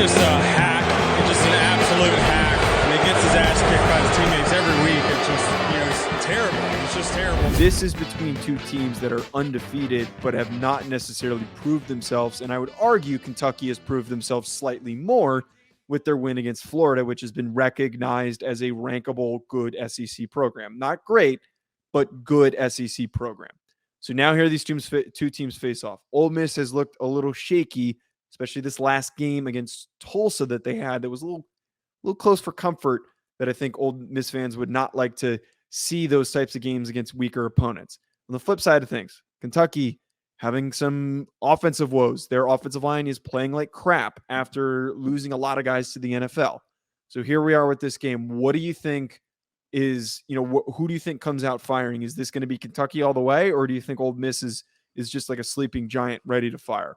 just a hack. He's just an absolute hack. And he gets his ass kicked by his teammates every week. It's just, it's terrible. It's just terrible. This is between two teams that are undefeated, but have not necessarily proved themselves. And I would argue Kentucky has proved themselves slightly more with their win against Florida, which has been recognized as a rankable, good SEC program. Not great, but good SEC program. So now here these two teams face off. Ole Miss has looked a little shaky, especially this last game against Tulsa that they had that was a little close for comfort, that I think Ole Miss fans would not like to see those types of games against weaker opponents. On the flip side of things, Kentucky having some offensive woes. Their offensive line is playing like crap after losing a lot of guys to the NFL. So here we are with this game. What do you think is, who do you think comes out firing? Is this going to be Kentucky all the way, or do you think Ole Miss is just like a sleeping giant ready to fire?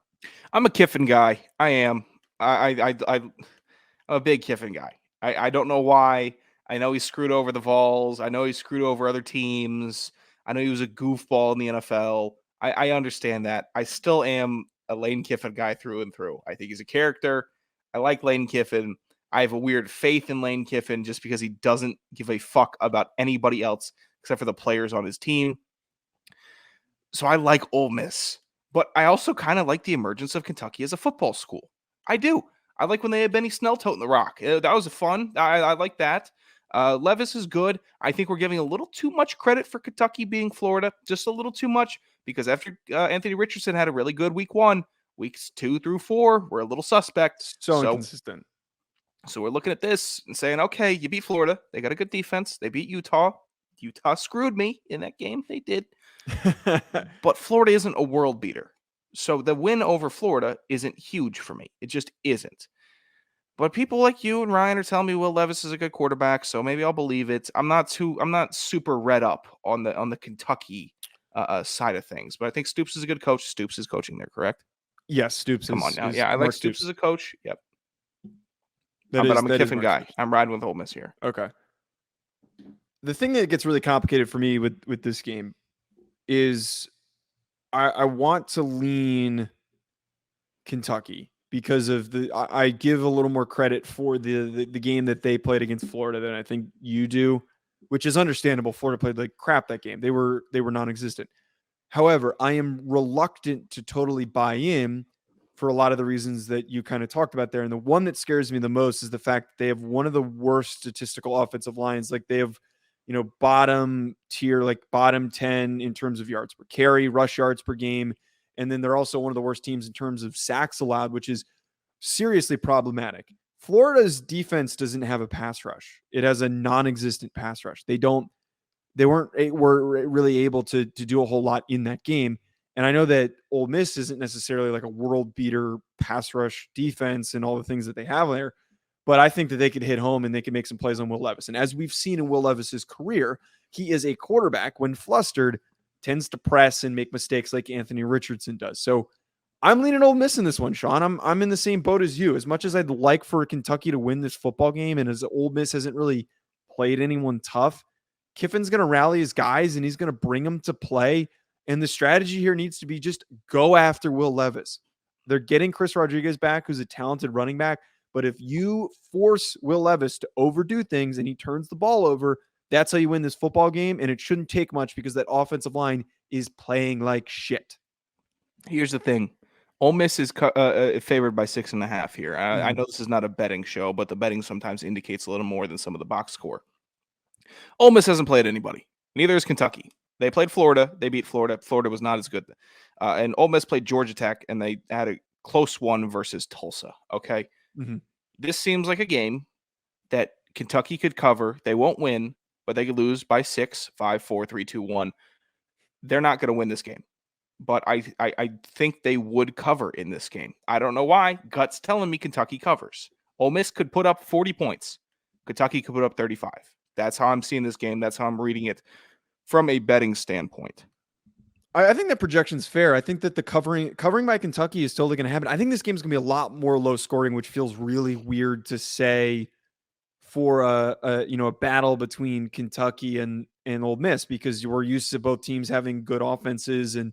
I'm a Kiffin guy. I am. I'm a big Kiffin guy. I don't know why. I know he screwed over the Vols. I know he screwed over other teams. I know he was a goofball in the NFL. I understand that. I still am a Lane Kiffin guy through and through. I think he's a character. I like Lane Kiffin. I have a weird faith in Lane Kiffin just because he doesn't give a fuck about anybody else except for the players on his team. So I like Ole Miss. But I also kind of like the emergence of Kentucky as a football school. I do. I like when they had Benny Snell toting the rock. That was fun. I like that. Levis is good. I think we're giving a little too much credit for Kentucky being Florida. Just a little too much. Because after Anthony Richardson had a really good week 1, weeks 2 through 4 were a little suspect. So inconsistent. So we're looking at this and saying, okay, you beat Florida. They got a good defense. They beat Utah. Utah screwed me in that game. They did. But Florida isn't a world beater. So the win over Florida isn't huge for me. It just isn't. But people like you and Ryan are telling me Will Levis is a good quarterback, so maybe I'll believe it. I'm not super read up on the Kentucky side of things, but I think Stoops is a good coach. Stoops is coaching there, correct? Yes, Stoops. Come on now. Yeah, I like Stoops as a coach. Yep. But I'm a Kiffin guy. I'm riding with Ole Miss here. Okay. The thing that gets really complicated for me with this game is I want to lean Kentucky because of I give a little more credit for the game that they played against Florida than I think you do, which is understandable. Florida played like crap that game. They were non-existent. However, I am reluctant to totally buy in for a lot of the reasons that you kind of talked about there. And the one that scares me the most is the fact that they have one of the worst statistical offensive lines. Like they have, bottom tier, like bottom 10 in terms of yards per carry, rush yards per game. And then they're also one of the worst teams in terms of sacks allowed, which is seriously problematic. Florida's defense doesn't have a pass rush. It has a non-existent pass rush. They weren't really able to do a whole lot in that game. And I know that Ole Miss isn't necessarily like a world beater pass rush defense and all the things that they have there, but I think that they could hit home and they can make some plays on Will Levis. And as we've seen in Will Levis's career, he is a quarterback when flustered, tends to press and make mistakes like Anthony Richardson does. So I'm leaning Ole Miss in this one, Sean. I'm in the same boat as you. As much as I'd like for Kentucky to win this football game, and as Ole Miss hasn't really played anyone tough, Kiffin's going to rally his guys and he's going to bring them to play. And the strategy here needs to be just go after Will Levis. They're getting Chris Rodriguez back, who's a talented running back. But if you force Will Levis to overdo things and he turns the ball over, that's how you win this football game. And it shouldn't take much because that offensive line is playing like shit. Here's the thing. Ole Miss is favored by 6.5 here. I know this is not a betting show, but the betting sometimes indicates a little more than some of the box score. Ole Miss hasn't played anybody. Neither is Kentucky. They played Florida. They beat Florida. Florida was not as good. And Ole Miss played Georgia Tech, and they had a close one versus Tulsa. Okay? Mm-hmm. This seems like a game that Kentucky could cover. They won't win, but they could lose by 6, 5, 4, 3, 2, 1. They're not going to win this game. But I think they would cover in this game. I don't know why. Gut's telling me Kentucky covers. Ole Miss could put up 40 points. Kentucky could put up 35. That's how I'm seeing this game. That's how I'm reading it from a betting standpoint. I think that projection's fair. I think that the covering by Kentucky is totally going to happen. I think this game's going to be a lot more low scoring, which feels really weird to say for a battle between Kentucky and Ole Miss, because we're used to both teams having good offenses and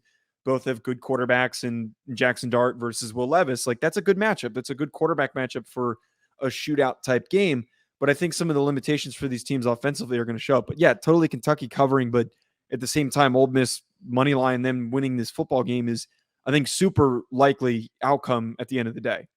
both have good quarterbacks, and Jackson Dart versus Will Levis. Like, that's a good matchup. That's a good quarterback matchup for a shootout type game. But I think some of the limitations for these teams offensively are going to show up. But yeah, totally Kentucky covering. But at the same time, Ole Miss money line, them winning this football game is, I think, super likely outcome at the end of the day.